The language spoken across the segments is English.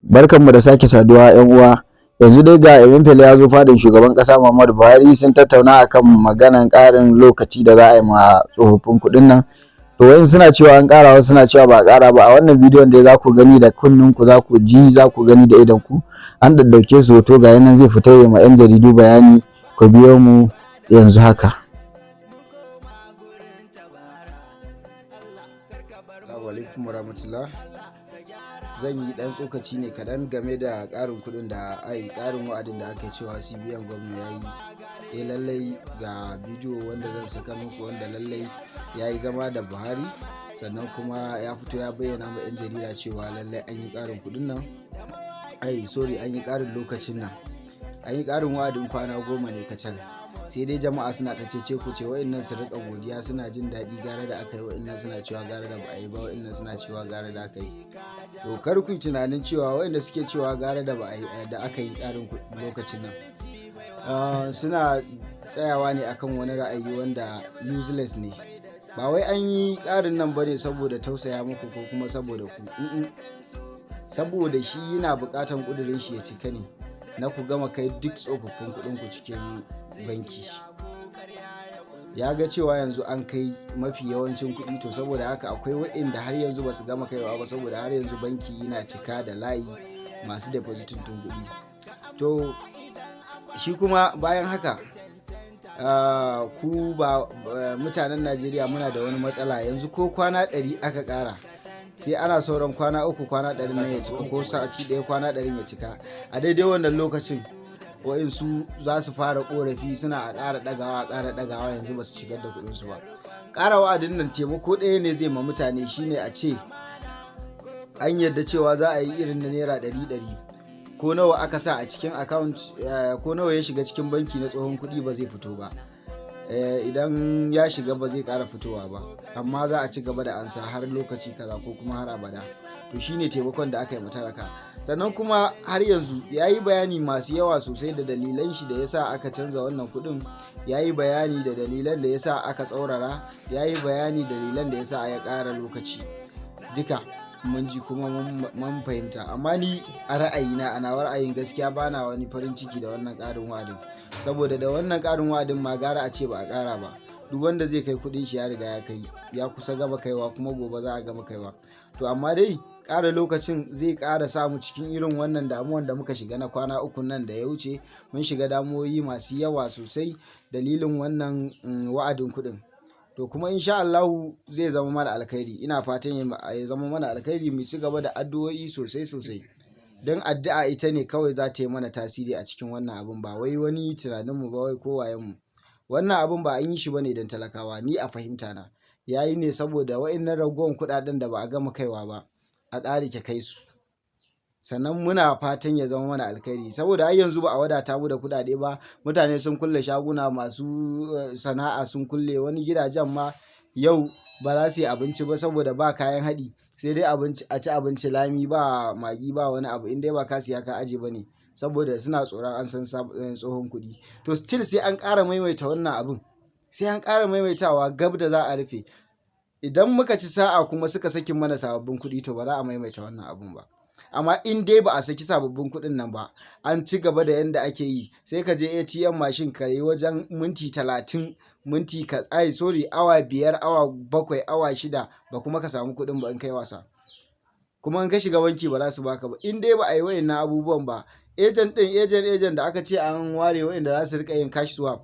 Barkanmu da sake saduwa 'yan uwa. Yanzu dai ga Emefiele ya zo fadin shugaban ƙasa Muhammadu Buhari sun tattauna akan maganan ƙarin lokaci da za a yi ma tsofaffin kuɗin nan. To wasu suna cewa an ƙara, wasu suna cewa ba a ƙara ba. A wannan bidiyon dai za ku gani da kunnenku, za ku ji, za ku gani da idonku. An ɗauke su hoto ga yanan zai fita ya ma 'yan jaridu bayani. Ku biyo mu yanzu haka. Assalamu alaikum warahmatullah. Zan yi dan tsokaci ne kaɗan game da ƙarin kuɗin da ƙarin wa'adin da aka cewa CBN gwamna ya yi. Lallai ga bidiyo wanda zan saka muku wanda lallai ya yi zama da Buhari, sannan kuma ya fito ya bayyana ma 'yan jarida cewa lallai an yi ƙarin kuɗin nan. An yi ƙarin lokacin nan. An yi ƙarin wa'adin kwana 10 ne kacal. Sai dai jama'a suna ta cece ku ce wa'annan su rika godiya, suna jin daɗi gara da aka yi, wa'annan suna cewa gara da ba a yi ba, wa'annan suna cewa gara da aka yi. To kar ku yi tunanin cewa wa'anda suke cewa gara da ba a yi da aka yi ƙarin lokacin nan suna tsayawa ne akan wani ra'ayi wanda useless ne. Ba wai an yi ƙarin nan bane saboda tausaya muku ko kuma saboda ku, saboda shi yana buƙatan ƙudurin shi ya cika ne na ku gama kai duk tsofaffin kuɗin ku cikin banki. Ya ga cewa yanzu an kai mafi yawancin kuɗi, to saboda haka akwai waɗanda har yanzu ba su gama kaiwa ba, saboda har yanzu banki yana cika da layi masu depositin tun kuɗi. To shi kuma bayan haka ku ba mutanen Najeriya muna da wani matsala. Yanzu ko kwana 100 aka ƙara, sai ana sauran kwana 3 kwana 100 nan ya cika, ko sati 1 kwana 100 ya cika. A daidai wannan lokacin wa'insu za su fara korafi, suna a ƙara ɗagawa yanzu ba su shigar da kuɗinsu ba. Ƙara wa'adin nan taimako ɗaya ne zai ma mutane, shine a ce an yarda cewa za a yi irin na naira 100 ko nawa aka sa a cikin account, ko nawa ya shiga cikin banki na tsohon kuɗi ba zai fito ba. Idan ya shiga ba zai ƙara fitowa ba, amma za a ci gaba da ansa har lokaci kaza ko kuma har abada. To shine taimakon da aka yi matalaka. Sannan kuma har yanzu ya yi bayani masu yawa sosai da dalilan shi da yasa aka canza wannan kuɗin. Ya yi bayani da dalilan da yasa aka tsaurara, ya yi bayani dalilan da yasa ya ƙara lokaci. Duka mun ji kuma mun fahimta, amma ni a ra'ayina, a nawa ra'ayin gaskiya bana wani farin ciki da wannan ƙarin wa'adin, saboda da wannan ƙarin wa'adin ma gara a ce ba a ƙara ba. Duk wanda zai kai kuɗin shi ya riga ya kai, ya kusa gama kaiwa, kuma gobe za a gama kaiwa. To amma dai ƙara lokacin zai ƙara samu cikin irin wannan damuwan da muka shiga na kwana 3 nan da ya wuce. Mun shiga damuwoyi masu yawa sosai dalilin wannan wa'adin kuɗin. To kuma insha Allahu zai zama mana alkhairi. Ina fatan ya zama mana alkhairi. Mu ci gaba da addu'o'i sosai, don addu'a ita ne kawai za ta yi mana tasiri a cikin wannan abin, ba wai wani tunaninmu ba, wai ko wayenmu. Wannan abin ba an yi shi bane don talakawa, ni a fahimta na. Yayi ne saboda wa'annan ragowar kuɗaɗen da ba a gama kaiwa ba a ƙarike kai su. Sannan muna fatan ya zama mana alkhairi, saboda har yanzu ba a wadata mu da kuɗaɗe ba. Mutane sun kulle shaguna, masu sana'a sun kulle, wani gidajen ma yau ba za su yi abinci ba saboda ba kayan haɗi, sai dai a ci abinci lami, ba magi ba wani abu, in dai ba ka siya ka aje ba ne, saboda suna tsoron an san tsohon kuɗi. To still sai an ƙara maimaita wannan abin, sai an ƙara maimaitawa gab da za a rufe. Idan muka ci sa'a kuma suka saki mana sababbin kuɗi, to ba za a maimaita wannan abun ba. Amma in dai ba a saki sababbin kuɗin nan ba, an ci gaba da yanda ake yi, sai ka je ATM mashin ka yi wajen minti 30, awa 5, awa 7, awa 6 ba kuma ka samu kuɗin ba in kai wasa. Kuma in ka shiga banki ba za su baka ba, in dai ba a yi wa'innan abubuwan ba. Agent da aka ce an ware wa'inda za su rika yin cash swap,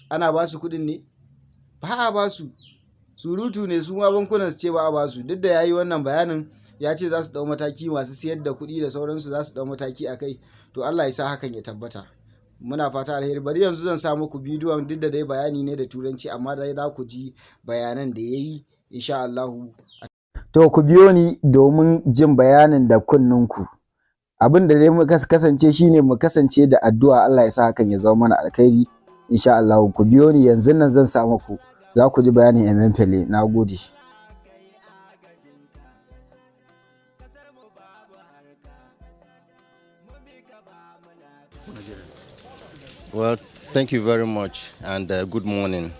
ana ba su kuɗin ne? Ba a ba su. Surutu ne su ma bankunan su ce ba a ba su. Duk da ya yi wannan bayanin, ya ce za su ɗau mataki, masu siyar da kuɗi da sauransu za su ɗau mataki a kai. To Allah ya sa hakan ya tabbata. Muna fata alheri. Bari yanzu zan sa muku bidiyon, duk da dai bayani ne da turanci, amma dai za ku ji bayanan da ya yi insha Allahu. To ku biyo ni domin jin bayanin da kunnenku. Abin da dai muka kasance shine mu kasance da addu'a, Allah ya sa hakan ya zama mana alkhairi insha Allahu. Ku biyo ni yanzu nan zan sa muku, za ku ji bayanin Emefiele. Na gode. Well, thank you very much, and good morning.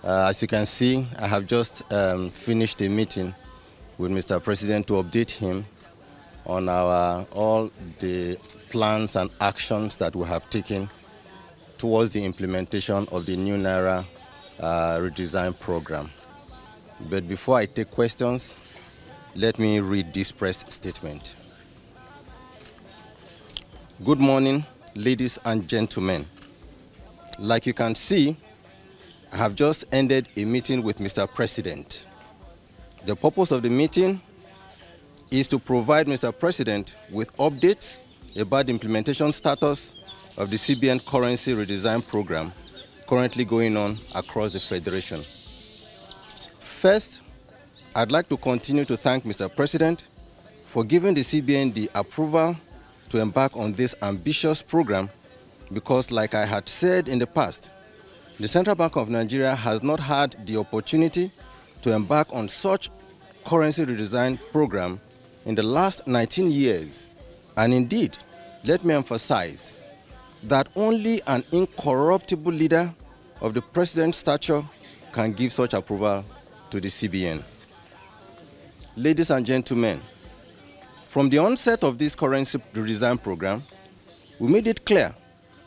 As you can see, I have just finished a meeting with Mr. President to update him on all the plans and actions that we have taken towards the implementation of the new Naira redesign program. But before I take questions, let me read this press statement. Good morning, ladies and gentlemen. Like you can see, I have just ended a meeting with Mr. President. The purpose of the meeting is to provide Mr. President with updates about the implementation status of the CBN currency redesign program currently going on across the Federation. First, I'd like to continue to thank Mr. President for giving the CBN the approval to embark on this ambitious program because, like I had said in the past, the Central Bank of Nigeria has not had the opportunity to embark on such currency redesign program in the last 19 years. And indeed, let me emphasize that only an incorruptible leader of the president's stature can give such approval to the CBN. Ladies and gentlemen, from the onset of this currency redesign program, we made it clear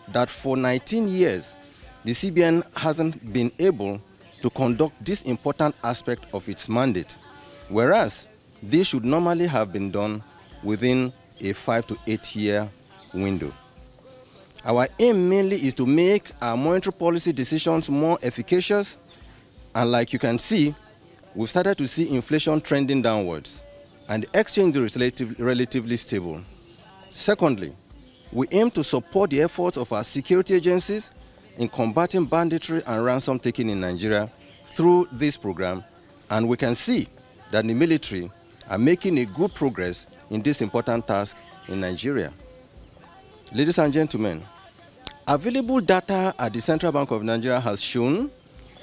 that for 19 years, the CBN hasn't been able to conduct this important aspect of its mandate, whereas this should normally have been done within a 5 to 8 year window. Our aim mainly is to make our monetary policy decisions more efficacious, and like you can see, we've started to see inflation trending downwards, and the exchange is relatively stable. Secondly, we aim to support the efforts of our security agencies in combating banditry and ransom taking in Nigeria through this program, and we can see that the military are making a good progress in this important task in Nigeria. Ladies and gentlemen, available data at the Central Bank of Nigeria has shown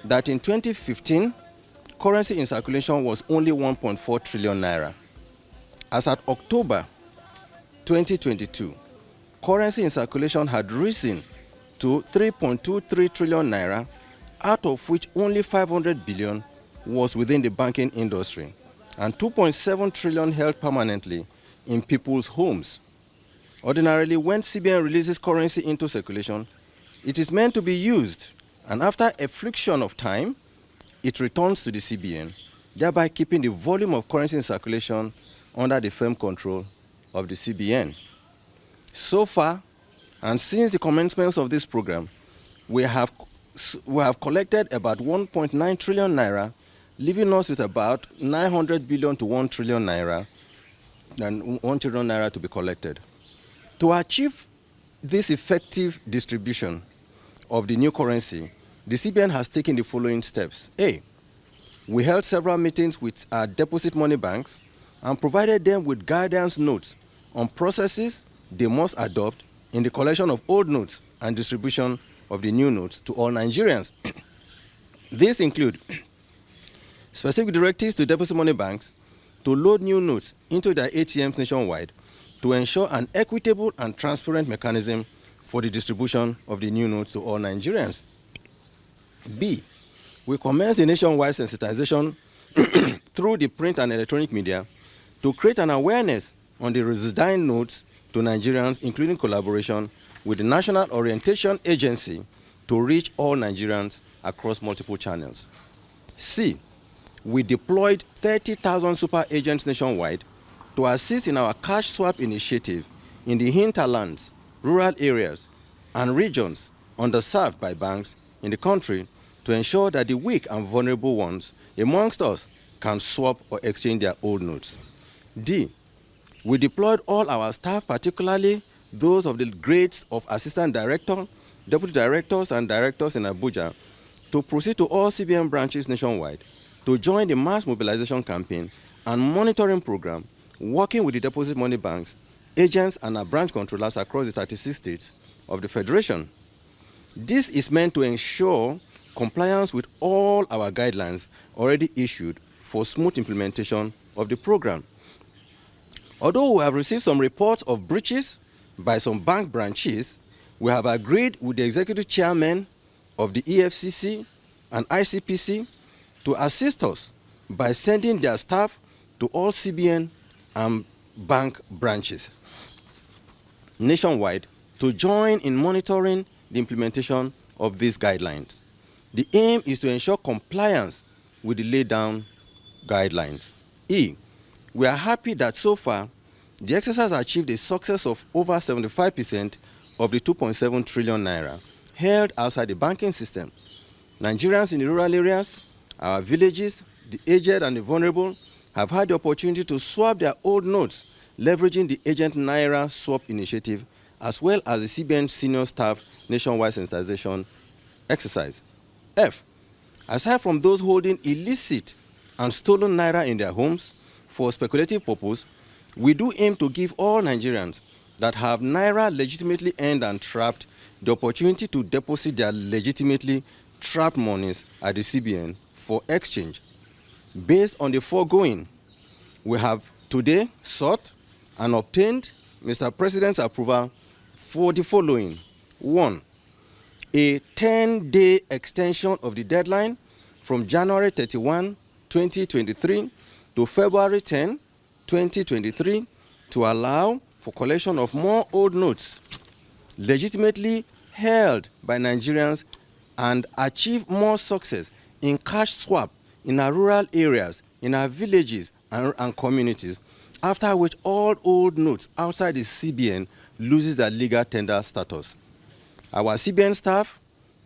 that in 2015, currency in circulation was only 1.4 trillion naira. As at October 2022, currency in circulation had risen to 3.23 trillion naira, out of which only 500 billion was within the banking industry, and 2.7 trillion held permanently in people's homes. Ordinarily, when CBN releases currency into circulation, it is meant to be used, and after a friction of time, it returns to the CBN, thereby keeping the volume of currency in circulation under the firm control of the CBN. So far, and since the commencement of this program, we have collected about 1.9 trillion naira, leaving us with about 900 billion to 1 trillion naira, and 1 trillion naira to be collected. To achieve this effective distribution of the new currency, the CBN has taken the following steps. A, we held several meetings with our deposit money banks and provided them with guidance notes on processes they must adopt in the collection of old notes and distribution of the new notes to all Nigerians. These include specific directives to deposit money banks to load new notes into their ATMs nationwide to ensure an equitable and transparent mechanism for the distribution of the new notes to all Nigerians. B, we commenced the nationwide sensitization through the print and electronic media to create an awareness on the redesign notes to Nigerians, including collaboration with the National Orientation Agency to reach all Nigerians across multiple channels. C, we deployed 30,000 super agents nationwide to assist in our cash swap initiative in the hinterlands, rural areas, and regions underserved by banks in the country to ensure that the weak and vulnerable ones amongst us can swap or exchange their old notes. D, we deployed all our staff, particularly those of the grades of assistant director, deputy directors, and directors in Abuja, to proceed to all CBN branches nationwide to join the mass mobilization campaign and monitoring program, working with the deposit money banks, agents, and our branch controllers across the 36 states of the Federation. This is meant to ensure compliance with all our guidelines already issued for smooth implementation of the program. Although we have received some reports of breaches by some bank branches, we have agreed with the executive chairman of the EFCC and ICPC to assist us by sending their staff to all CBN and bank branches nationwide to join in monitoring the implementation of these guidelines. The aim is to ensure compliance with the laid down guidelines. We are happy that so far the exercise achieved a success of over 75% of the 2.7 trillion naira held outside the banking system. Nigerians in the rural areas, our villages, the aged and the vulnerable have had the opportunity to swap their old notes, leveraging the Agent Naira Swap Initiative, as well as the CBN senior staff nationwide sensitization exercise. Aside from those holding illicit and stolen naira in their homes for speculative purpose, we do aim to give all Nigerians that have naira legitimately earned and trapped the opportunity to deposit their legitimately trapped monies at the CBN for exchange. Based on the foregoing, we have today sought and obtained Mr. President's approval for the following. 1, a 10-day extension of the deadline from January 31, 2023 to February 10, 2023 to allow for collection of more old notes legitimately held by Nigerians and achieve more success in cash swap in our rural areas, in our villages and communities, after which all old notes outside the CBN loses their legal tender status. Our CBN staff,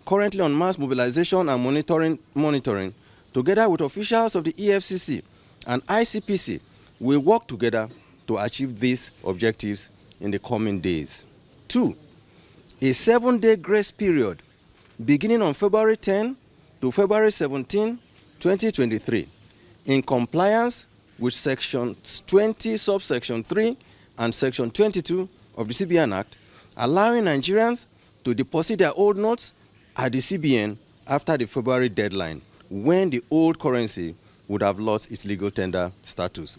currently on mass mobilization and monitoring, together with officials of the EFCC and ICPC, will work together to achieve these objectives in the coming days. 2, a 7-day grace period beginning on February 10 to February 17, 2023, in compliance with Section 20, subsection 3 and Section 22 of the CBN Act, allowing Nigerians to deposit their old notes at the CBN after the February deadline, when the old currency would have lost its legal tender status.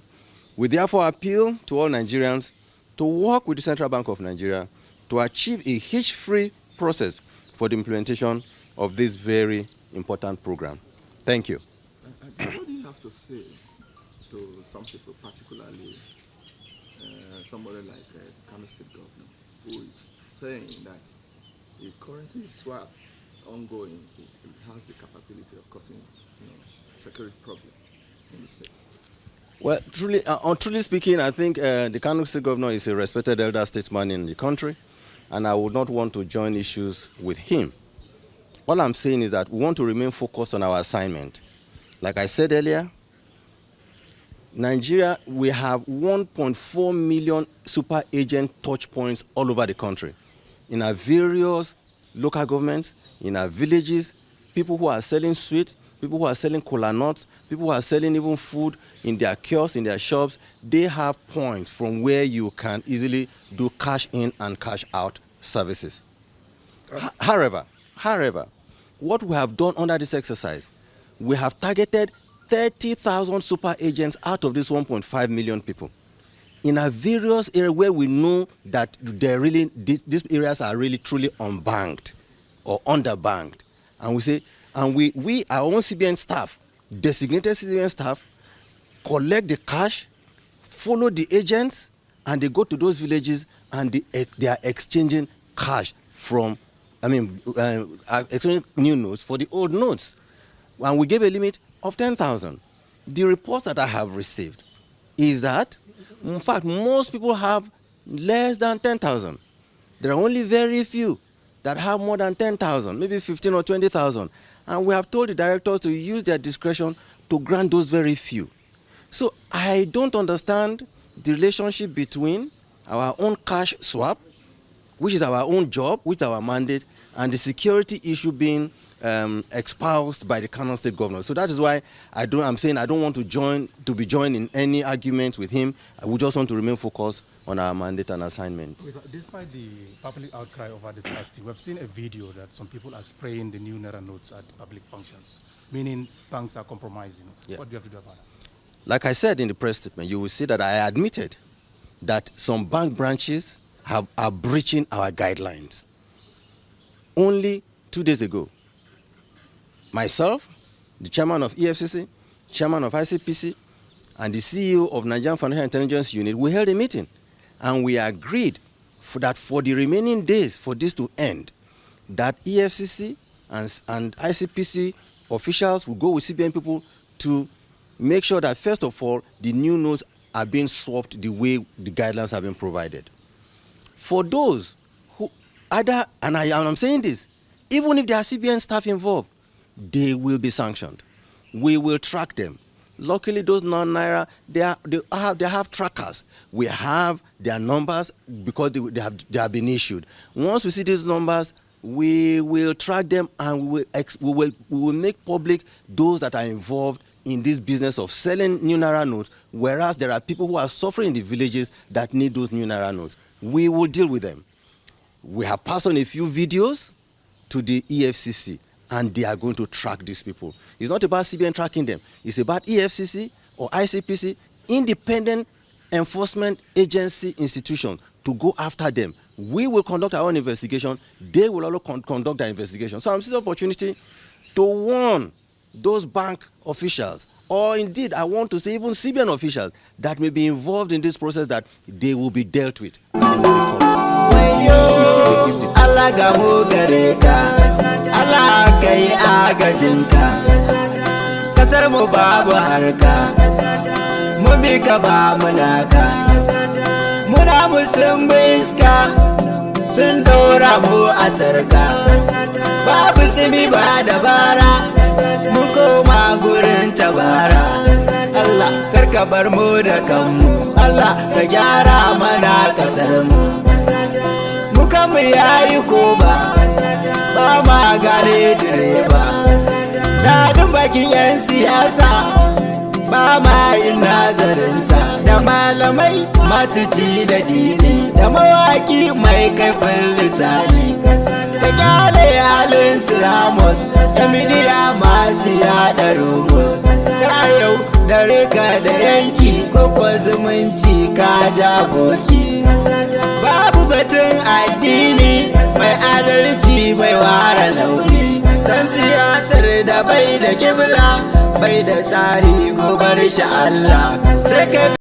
We therefore appeal to all Nigerians to work with the Central Bank of Nigeria to achieve a hitch-free process for the implementation of this very important program. Thank you. What do you have to say to some people, particularly somebody like the Kano State Governor, who is saying that the currency swap ongoing, it has the capability of causing security problem in the state? Well, truly speaking, I think the Kano State Governor is a respected elder statesman in the country, and I would not want to join issues with him. All I'm saying is that we want to remain focused on our assignment. Like I said earlier, Nigeria, we have 1.4 million super agent touch points all over the country. In our various local governments, in our villages, people who are selling sweet, people who are selling cola nuts, people who are selling even food in their kiosks, in their shops, they have points from where you can easily do cash in and cash out services. However, what we have done under this exercise, we have targeted 30,000 super agents out of these 1.5 million people in our various areas where we know that these areas are really truly unbanked or underbanked. And we say, and we our own CBN staff, designated CBN staff, collect the cash, follow the agents, and they go to those villages and they are exchanging cash from, exchanging new notes for the old notes. And we gave a limit of 10,000. The reports that I have received is that, in fact, most people have less than 10,000. There are only very few that have more than 10,000, maybe 15 or 20,000. And we have told the directors to use their discretion to grant those very few. So I don't understand the relationship between our own cash swap, which is our own job, which is our mandate, and the security issue being espoused by the Kano State Governor. So that is why I'm saying I don't want to be joined in any argument with him. We just want to remain focused on our mandate and assignment. Despite the public outcry over this last year, we have seen a video that some people are spraying the new Naira notes at public functions, meaning banks are compromising. Yeah. What do you have to do about that? Like I said in the press statement, you will see that I admitted that some bank branches are breaching our guidelines. Only 2 days ago, myself, the chairman of EFCC, chairman of ICPC, and the CEO of Nigerian Financial Intelligence Unit, we held a meeting, and we agreed that for the remaining days for this to end, that EFCC and ICPC officials will go with CBN people to make sure that, first of all, the new notes are being swapped the way the guidelines have been provided. For those who either, and I'm saying this, even if there are CBN staff involved, they will be sanctioned. We will track them. Luckily, those non-Naira, they have trackers. We have their numbers because they have been issued. Once we see these numbers, we will track them, and we will make public those that are involved in this business of selling new Naira notes, whereas there are people who are suffering in the villages that need those new Naira notes. We will deal with them. We have passed on a few videos to the EFCC, and they are going to track these people. It's not about CBN tracking them. It's about EFCC or ICPC, independent enforcement agency institution, to go after them. We will conduct our own investigation. They will also conduct their investigation. So I'm seeing the opportunity to warn those bank officials, or indeed I want to say even CBN officials that may be involved in this process, that they will be dealt with and they will be caught. Allah gamu gare ka, Allah kai agajinka, kasar mu babu harka, mun bi ka ba munaka, muna musun biska, sun dora mu a sarka, babu simi ba dabara, mun koma gurin tabara. Allah karka bar mu da kanmu, Allah ka gyara mana kasar mu. Muka mu yayi ko ba ma gane direba, dadin bakin yan siyasa ba ma yin nazarinsa, da malamai masu ci da dini, da mawaki mai kaifin lisani, ka kyale halin su Ramos, da midiya masu yada rumus, yau da rika da yanki ko zumunci ka ja boki. Babu batun addini mai adalci bai ware launi, dan siyasar da bai da kibla bai da tsari, gobar shi Allah sai ka